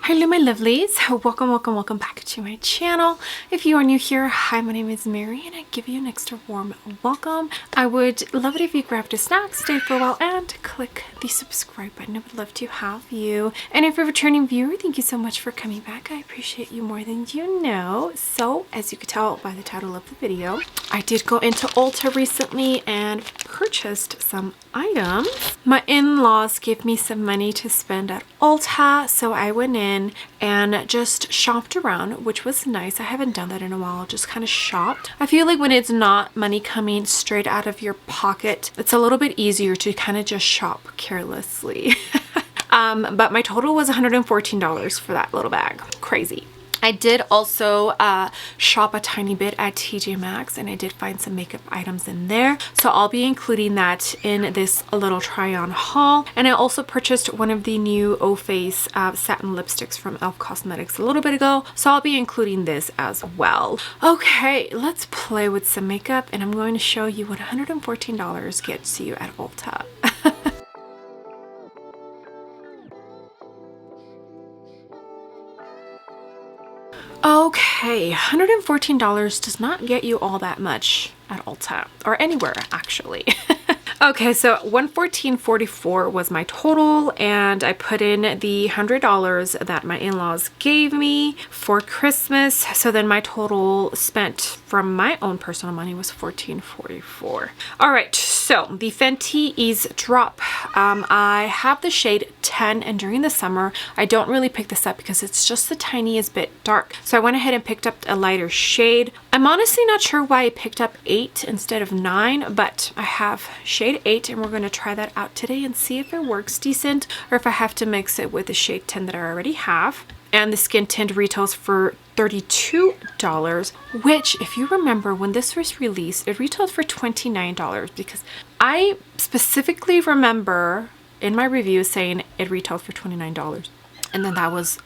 Hello my lovelies, welcome back to my channel. If you are new here, hi, my name is Mary and I give you an extra warm welcome. I would love it if you grabbed a snack, stay for a while, and click the subscribe button. I would love to have you. And if you're a returning viewer, thank you so much for coming back. I appreciate you more than you know. So as you could tell by the title of the video, I did go into Ulta recently and purchased some items. My in-laws gave me some money to spend at Ulta, so I went in and just shopped around, which was nice. I haven't done that in a while, just kind of shopped. I feel like when it's not money coming straight out of your pocket, it's a little bit easier to kind of just shop carelessly. But my total was $114 for that little bag. Crazy. I did also shop a tiny bit at TJ Maxx, and I did find some makeup items in there. So I'll be including that in this little try-on haul. And I also purchased one of the new O-Face satin lipsticks from e.l.f. Cosmetics a little bit ago. So I'll be including this as well. Okay, let's play with some makeup, and I'm going to show you what $114 gets you at Ulta. Okay, $114 does not get you all that much at Ulta, or anywhere actually. Okay, so $114.44 was my total, and I put in the $100 that my in-laws gave me for Christmas. So then my total spent from my own personal money was $14.44. All right, so the Fenty Eaze Drop. I have the shade 10, and during the summer, I don't really pick this up because it's just the tiniest bit dark. So I went ahead and picked up a lighter shade. I'm honestly not sure why I picked up 8 instead of 9, but I have shade 8, and we're going to try that out today and see if it works decent or if I have to mix it with the shade 10 that I already have. And the skin tint retails for $32, which, if you remember, when this was released, it retailed for $29 because I specifically remember in my review saying it retailed for $29. And then that was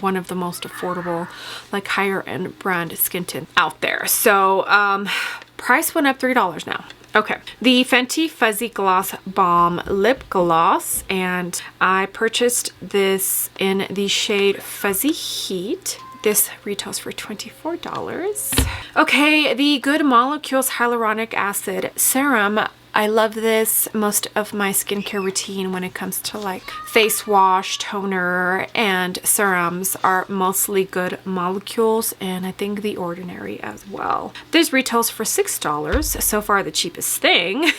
one of the most affordable, like higher end brand skin tint out there. So price went up $3 now. Okay, the Fenty Fuzzy Gloss Balm Lip Gloss, and I purchased this in the shade Fuzzy Heat. This retails for $24. Okay, the Good Molecules Hyaluronic Acid Serum. I love this. Most of my skincare routine when it comes to like face wash, toner, and serums are mostly Good Molecules, and I think The Ordinary as well. This retails for $6, so far the cheapest thing.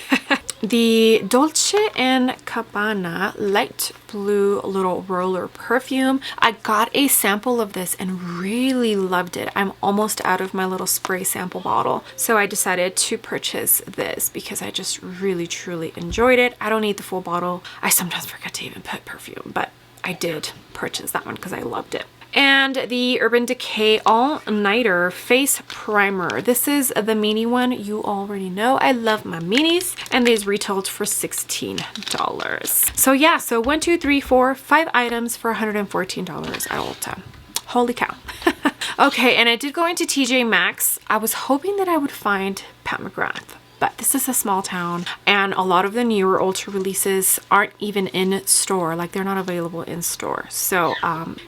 The Dolce & Gabbana Light Blue Little Roller Perfume. I got a sample of this and really loved it. I'm almost out of my little spray sample bottle, so I decided to purchase this because I just really truly enjoyed it. I don't need the full bottle. I sometimes forget to even put perfume, but I did purchase that one because I loved it. And the Urban Decay All Nighter Face Primer. This is the mini one. You already know I love my minis, and these retailed for $16. So yeah, so 1, 2, 3, 4, 5 items for $114 at Ulta. Holy cow. Okay, and I did go into TJ Maxx. I was hoping that I would find Pat McGrath, but this is a small town, and a lot of the newer Ulta releases aren't even in store. Like, they're not available in store. So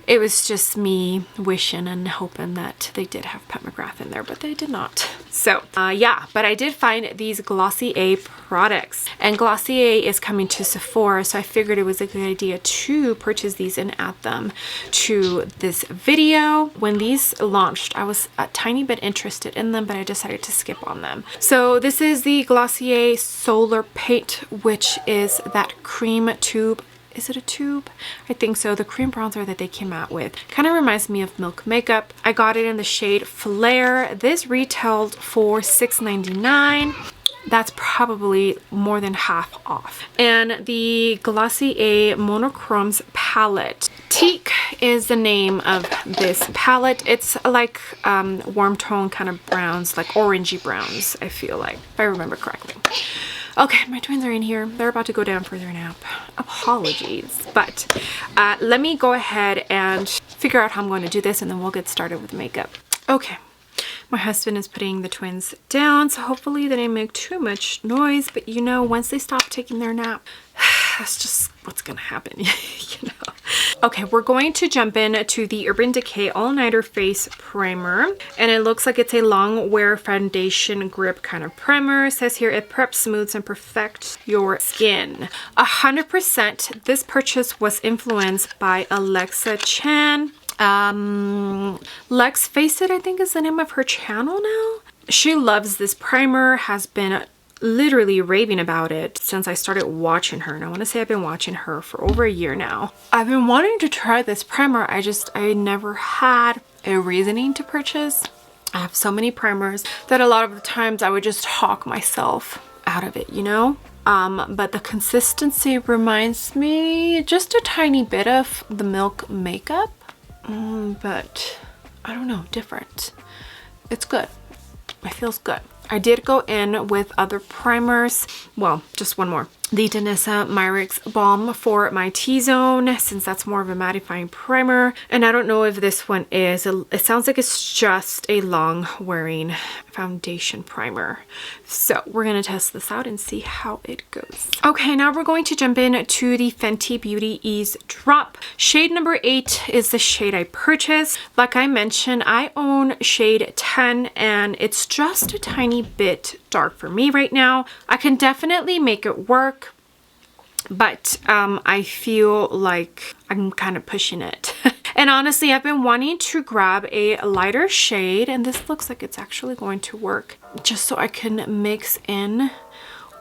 it was just me wishing and hoping that they did have Pat McGrath in there, but they did not. So yeah, but I did find these Glossier products, and Glossier is coming to Sephora, so I figured it was a good idea to purchase these and add them to this video. When these launched, I was a tiny bit interested in them, but I decided to skip on them. So this is the Glossier Solar Paint, which is that cream tube. Is it a tube? I think so. The cream bronzer that they came out with kind of reminds me of Milk Makeup. I got it in the shade Flare. This retailed for $6.99. That's probably more than half off. And the Glossier Monochromes palette. Teak is the name of this palette. It's like warm tone kind of browns, like orangey browns, I feel like, if I remember correctly. Okay, my twins are in here. They're about to go down for their nap. Apologies. But let me go ahead and figure out how I'm going to do this, and then we'll get started with makeup. Okay. My husband is putting the twins down, so hopefully they didn't make too much noise. But you know, once they stop taking their nap, that's just what's gonna happen, you know. Okay, we're going to jump in to the Urban Decay All Nighter Face Primer, and it looks like it's a long wear foundation grip kind of primer. It says here it preps, smooths, and perfects your skin. 100% this purchase was influenced by Alexa Chan. Lex Face It, I think is the name of her channel now. She loves this primer, has been literally raving about it since I started watching her, and I want to say I've been watching her for over a year now. I've been wanting to try this primer. I never had a reasoning to purchase. I have so many primers that a lot of the times I would just talk myself out of it, you know. But the consistency reminds me just a tiny bit of the Milk makeup, but I don't know, different. It's good. It feels good. I did go in with other primers. Well, just one more. The Danessa Myricks Balm for my T-zone, since that's more of a mattifying primer. And I don't know if this one is. It sounds like it's just a long wearing foundation primer. So we're going to test this out and see how it goes. Okay, now we're going to jump in to the Fenty Beauty Eaze Drop. Shade number 8 is the shade I purchased. Like I mentioned, I own shade 10 and it's just a tiny bit dark for me right now. I can definitely make it work, but I feel like I'm kind of pushing it. And honestly, I've been wanting to grab a lighter shade, and this looks like it's actually going to work, just so I can mix in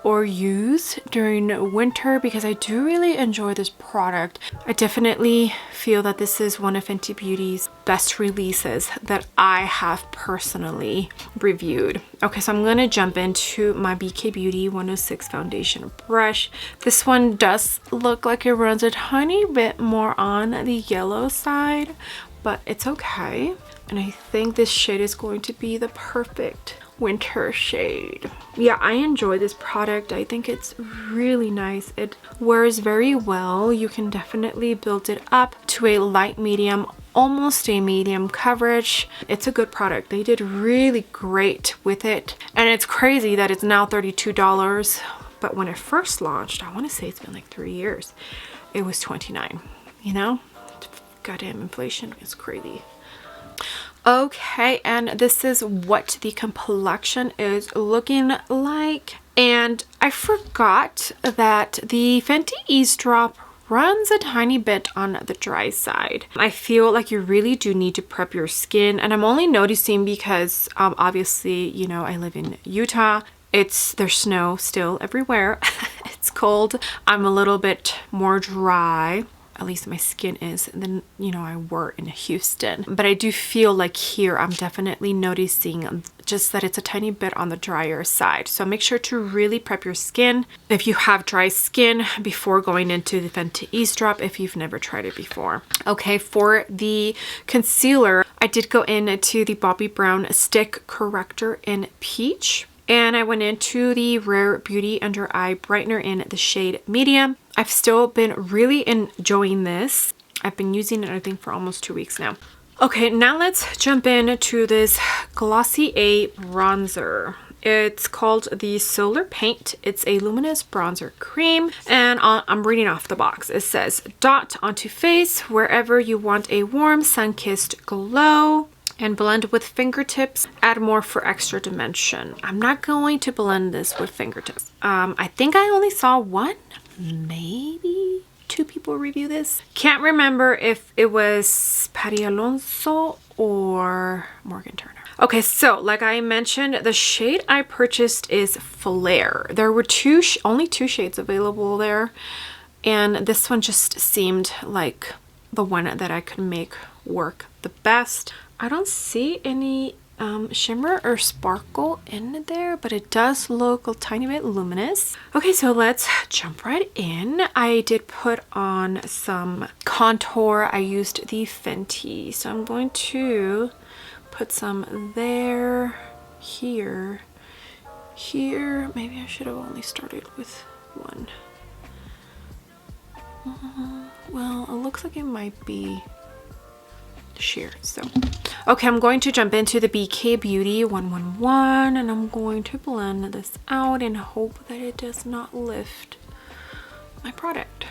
or use during winter, because I do really enjoy this product. I definitely feel that this is one of Fenty Beauty's best releases that I have personally reviewed. Okay, so I'm going to jump into my BK Beauty 106 foundation brush. This one does look like it runs a tiny bit more on the yellow side, but it's okay. And I think this shade is going to be the perfect winter shade. Yeah, I enjoy this product. I think it's really nice. It wears very well. You can definitely build it up to a light medium, almost a medium coverage. It's a good product. They did really great with it. And it's crazy that it's now $32. But when it first launched, I want to say it's been like 3 years, it was $29, you know? Goddamn inflation is crazy. Okay, and this is what the complexion is looking like. And I forgot that the Fenty Eaze Drop runs a tiny bit on the dry side. I feel like you really do need to prep your skin, and I'm only noticing because obviously, you know, I live in Utah. There's snow still everywhere. It's cold. I'm a little bit more dry. At least my skin is, than, you know, I were in Houston. But I do feel like here I'm definitely noticing just that it's a tiny bit on the drier side. So make sure to really prep your skin if you have dry skin before going into the Fenty Eaze Drop, if you've never tried it before. Okay, for the concealer, I did go into the Bobbi Brown Stick Corrector in Peach. And I went into the Rare Beauty Under Eye Brightener in the shade Medium. I've still been really enjoying this. I've been using it, I think, for almost 2 weeks now. Okay, now let's jump into this Glossier bronzer. It's called the Solar Paint. It's a luminous bronzer cream, and I'm reading off the box. It says, dot onto face wherever you want a warm, sun-kissed glow, and blend with fingertips. Add more for extra dimension. I'm not going to blend this with fingertips. I think I only saw one, maybe 2 people review this. Can't remember if it was Patty Alonso or Morgan Turner. Okay, so like I mentioned, the shade I purchased is Flare. There were only two shades available there, and this one just seemed like the one that I could make work the best. I don't see any shimmer or sparkle in there, but it does look a tiny bit luminous. Okay, so let's jump right in. I did put on some contour. I used the Fenty, so I'm going to put some there, here. Maybe I should have only started with one. Well, it looks like it might be sheer. So okay, I'm going to jump into the BK Beauty 111, and I'm going to blend this out and hope that it does not lift my product.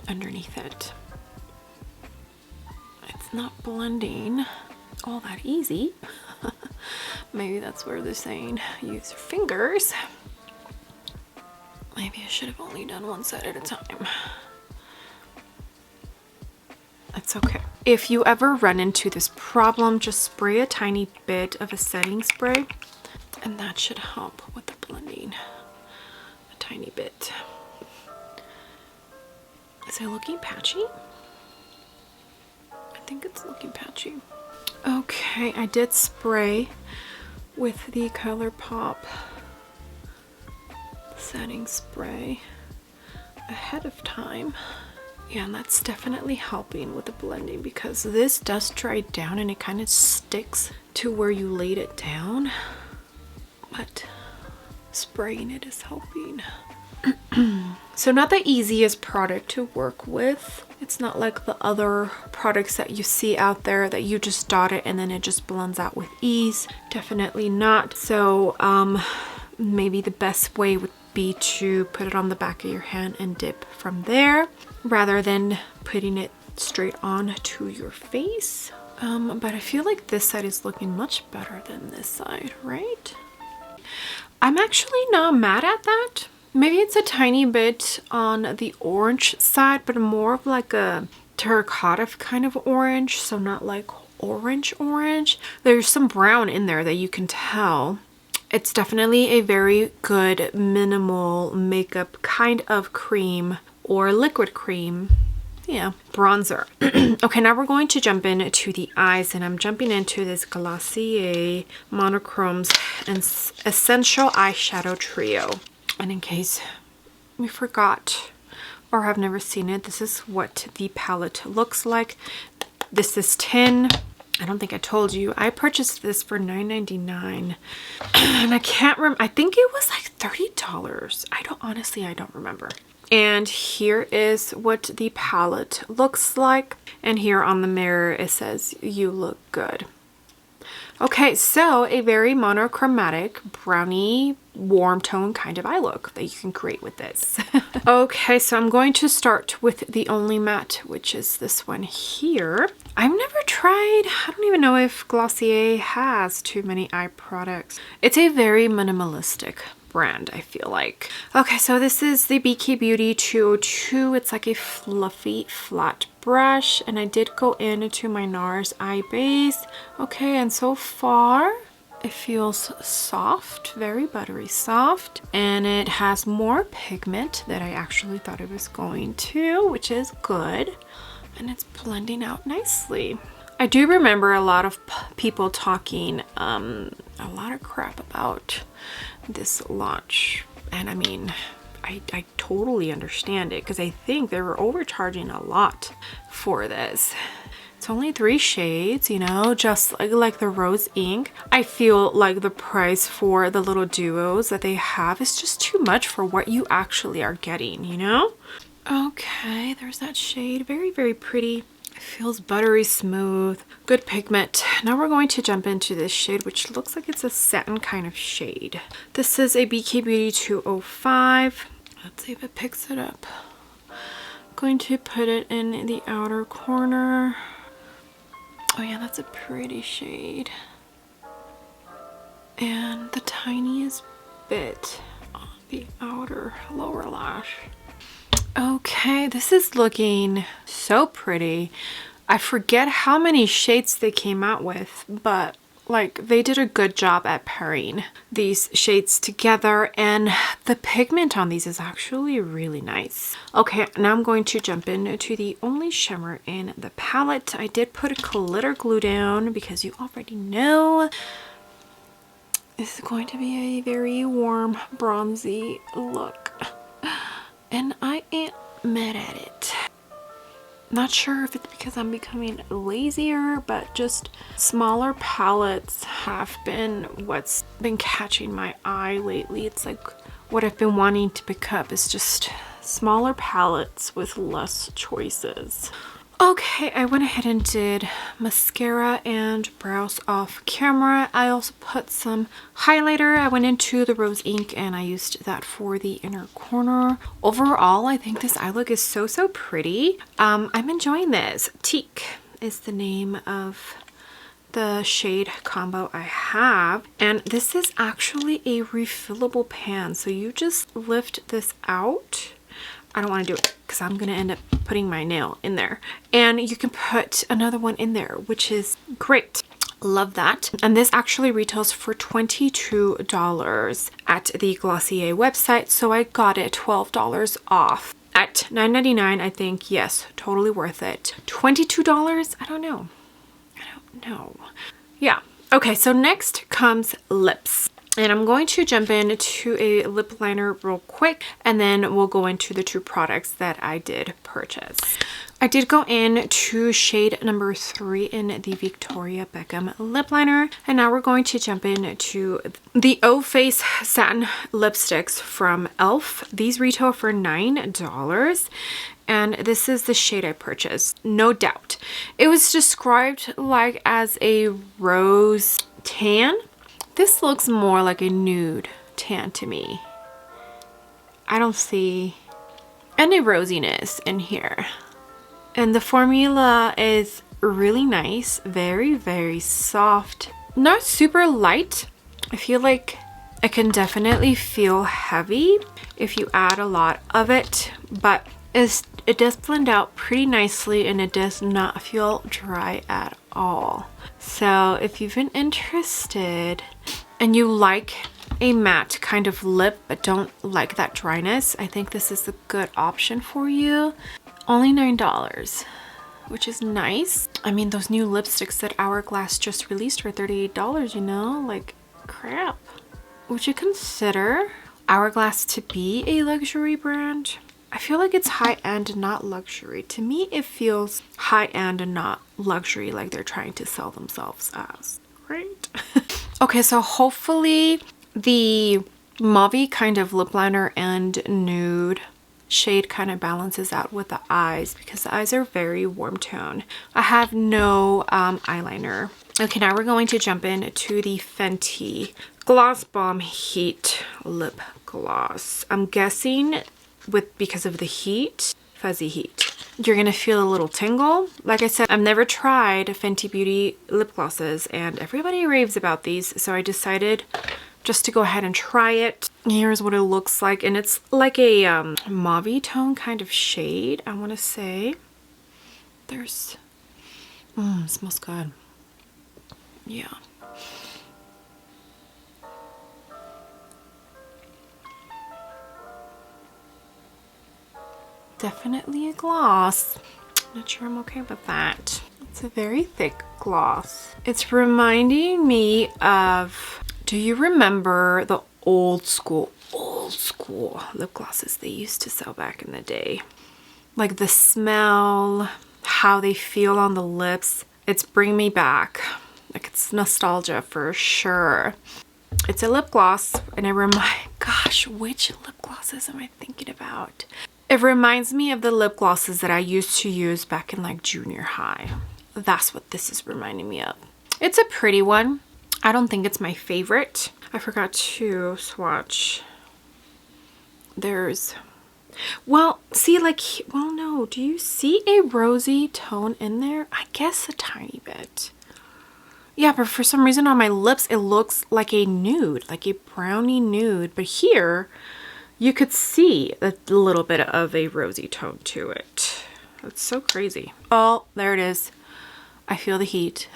underneath it. It's not blending all that easy. Maybe that's where they're saying use your fingers. Maybe I should have only done one side at a time. It's okay. If you ever run into this problem, just spray a tiny bit of a setting spray and that should help with the blending a tiny bit. Is it looking patchy? I think it's looking patchy. Okay, I did spray with the ColourPop setting spray ahead of time. Yeah, and that's definitely helping with the blending because this does dry down and it kind of sticks to where you laid it down. But spraying it is helping. So not the easiest product to work with. It's not like the other products that you see out there that you just dot it and then it just blends out with ease. Definitely not. So maybe the best way would be to put it on the back of your hand and dip from there rather than putting it straight on to your face. But I feel like this side is looking much better than this side, right? I'm actually not mad at that. Maybe it's a tiny bit on the orange side, but more of like a terracotta kind of orange, so not like orange. There's some brown in there that you can tell. It's definitely a very good minimal makeup kind of cream or liquid cream. Yeah, bronzer. Okay, now we're going to jump into the eyes, and I'm jumping into this Glossier Monochromes and Essential Eyeshadow Trio. And in case we forgot or have never seen it, this is what the palette looks like. This is tin. I don't think I told you. I purchased this for $9.99 and I can't remember. I think it was like $30. I don't remember. And here is what the palette looks like. And here on the mirror, it says, "You look good." Okay, so a very monochromatic, brownie, warm tone kind of eye look that you can create with this. Okay, so I'm going to start with the only matte, which is this one here. I've never tried, I don't even know if Glossier has too many eye products. It's a very minimalistic brand, I feel like. Okay, so this is the BK Beauty 202. It's like a fluffy flat brush, and I did go into my NARS eye base. Okay, and so far it feels soft, very buttery soft, and it has more pigment than I actually thought it was going to, which is good, and it's blending out nicely. I do remember a lot of people talking a lot of crap about this launch, and I mean, I totally understand it because I think they were overcharging a lot for this. It's only 3 shades, you know, just like the rose ink. I feel like the price for the little duos that they have is just too much for what you actually are getting, you know? Okay, there's that shade. Very, very pretty. It feels buttery smooth. Good pigment. Now we're going to jump into this shade, which looks like it's a satin kind of shade. This is a BK Beauty 205. Let's see if it picks it up. I'm going to put it in the outer corner. Oh yeah, that's a pretty shade. And the tiniest bit on the outer lower lash. Okay, this is looking so pretty. I forget how many shades they came out with, but like they did a good job at pairing these shades together, and the pigment on these is actually really nice. Okay, now I'm going to jump into the only shimmer in the palette. I did put a glitter glue down because you already know this is going to be a very warm bronzy look, and I ain't mad at it. Not sure if it's because I'm becoming lazier, but just smaller palettes have been what's been catching my eye lately. It's like what I've been wanting to pick up is just smaller palettes with less choices. Okay, I went ahead and did mascara and brows off camera. I also put some highlighter. I went into the rose ink and I used that for the inner corner. Overall, I think this eye look is so pretty. I'm enjoying this. Teak is the name of the shade combo I have, and this is actually a refillable pan, so you just lift this out. I don't want to do it because I'm going to end up putting my nail in there, and you can put another one in there, which is great. Love that. And this actually retails for $22 at the Glossier website, so I got it $12 off at $9.99. I think, yes, totally worth it. $22? I don't know. No. Yeah. Okay, so next comes lips. And I'm going to jump into a lip liner real quick, and then we'll go into the two products that I did purchase. I did go in to shade number 3 in the Victoria Beckham lip liner, and now we're going to jump into the O Face satin lipsticks from e.l.f. These retail for $9. And this is the shade I purchased, no doubt. It was described like as a rose tan. This looks more like a nude tan to me. I don't see any rosiness in here. And the formula is really nice, very soft, not super light. I feel like it can definitely feel heavy if you add a lot of it, but it does blend out pretty nicely and it does not feel dry at all. So if you've been interested and you like a matte kind of lip but don't like that dryness, I think this is a good option for you. Only $9, which is nice. I mean, those new lipsticks that Hourglass just released were $38, you know? Like, crap. Would you consider Hourglass to be a luxury brand? I feel like it's high-end, not luxury. To me, it feels high-end and not luxury, like they're trying to sell themselves as. Great. Okay, so hopefully the mauve kind of lip liner and nude shade kind of balances out with the eyes, because the eyes are very warm tone. I have no eyeliner. Okay, now we're going to jump into the Fenty Gloss Bomb Heat Lip Gloss. I'm guessing because of the heat, fuzzy heat, you're gonna feel a little tingle. Like I said, I've never tried Fenty Beauty lip glosses and everybody raves about these, so I decided just to go ahead and try it. Here's what it looks like, and it's like a mauve tone kind of shade, I want to say. There's it smells good. Yeah. Definitely a gloss. Not sure I'm okay with that. It's a very thick gloss. It's reminding me of, do you remember the old school lip glosses they used to sell back in the day? Like the smell, how they feel on the lips. It's bringing me back. Like, it's nostalgia for sure. It's a lip gloss, and gosh, which lip glosses am I thinking about? It reminds me of the lip glosses that I used to use back in like junior high. That's what this is reminding me of. It's a pretty one. I don't think it's my favorite. I forgot to swatch. There's, well, see, like, well, no, do you see a rosy tone in there? I guess a tiny bit. Yeah, but for some reason on my lips, it looks like a nude, like a brownie nude. But here, you could see a little bit of a rosy tone to it. It's so crazy. Oh, there it is. I feel the heat.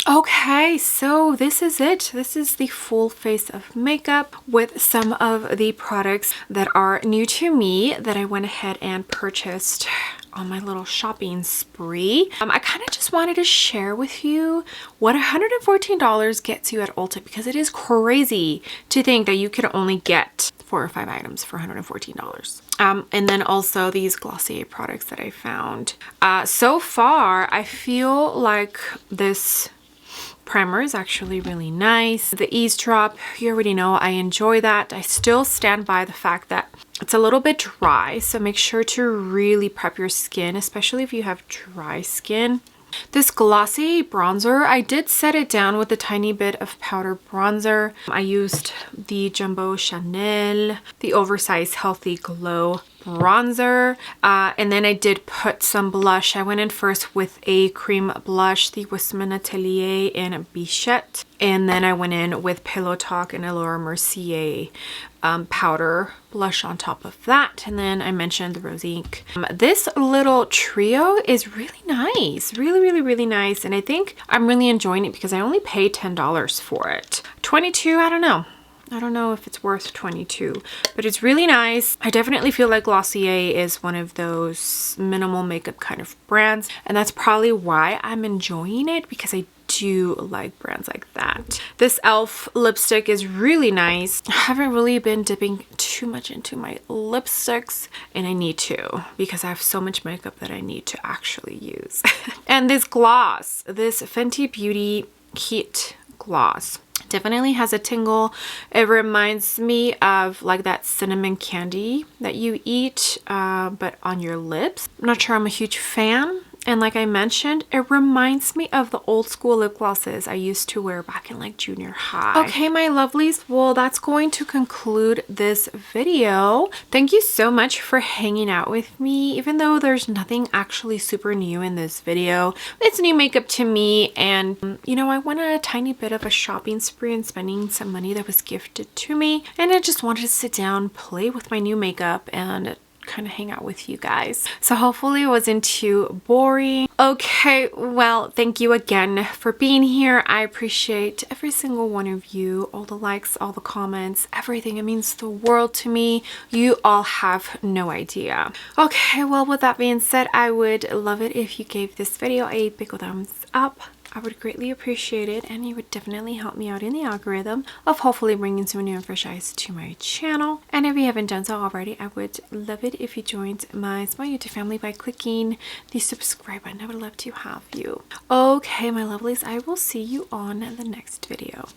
Okay, so this is it. This is the full face of makeup with some of the products that are new to me that I went ahead and purchased on my little shopping spree. I kind of just wanted to share with you what $114 gets you at Ulta, because it is crazy to think that you can only get 4 or 5 items for $114. And then also these Glossier products that I found. So far, I feel like this Primer is actually really nice. The Eaze drop, you already know I enjoy that. I still stand by the fact that it's a little bit dry, so make sure to really prep your skin, especially if you have dry skin. This glossy bronzer, I did set it down with a tiny bit of powder bronzer. I used the Jumbo Chanel, the oversized Healthy Glow bronzer, and then I did put some blush. I went in first with a cream blush, the Wissmann Atelier in Bichette, and then I went in with Pillow Talk and Allure Mercier powder blush on top of that, and then I mentioned the Rose Ink. This little trio is really nice, really nice, and I think I'm really enjoying it because I only paid $10 for it. 22, I don't know if it's worth 22, but it's really nice. I definitely feel like Glossier is one of those minimal makeup kind of brands, and that's probably why I'm enjoying it, because I do like brands like that. This e.l.f. lipstick is really nice. I haven't really been dipping too much into my lipsticks, and I need to, because I have so much makeup that I need to actually use. And this gloss, this Fenty Beauty Heat Gloss, definitely has a tingle. It reminds me of like that cinnamon candy that you eat, but on your lips. I'm not sure I'm a huge fan. And like I mentioned, it reminds me of the old school lip glosses I used to wear back in like junior high. Okay, my lovelies, well, that's going to conclude this video. Thank you so much for hanging out with me. Even though there's nothing actually super new in this video, it's new makeup to me. And you know, I went on a tiny bit of a shopping spree and spending some money that was gifted to me. And I just wanted to sit down, play with my new makeup, and kind of hang out with you guys. So hopefully it wasn't too boring. Okay, well, thank you again for being here. I appreciate every single one of you, all the likes, all the comments, everything. It means the world to me. You all have no idea. Okay, well, with that being said, I would love it if you gave this video a big thumbs up. I would greatly appreciate it, and it would definitely help me out in the algorithm of hopefully bringing some new and fresh eyes to my channel. And if you haven't done so already, I would love it if you joined my small YouTube family by clicking the subscribe button. I would love to have you. Okay, my lovelies, I will see you on the next video.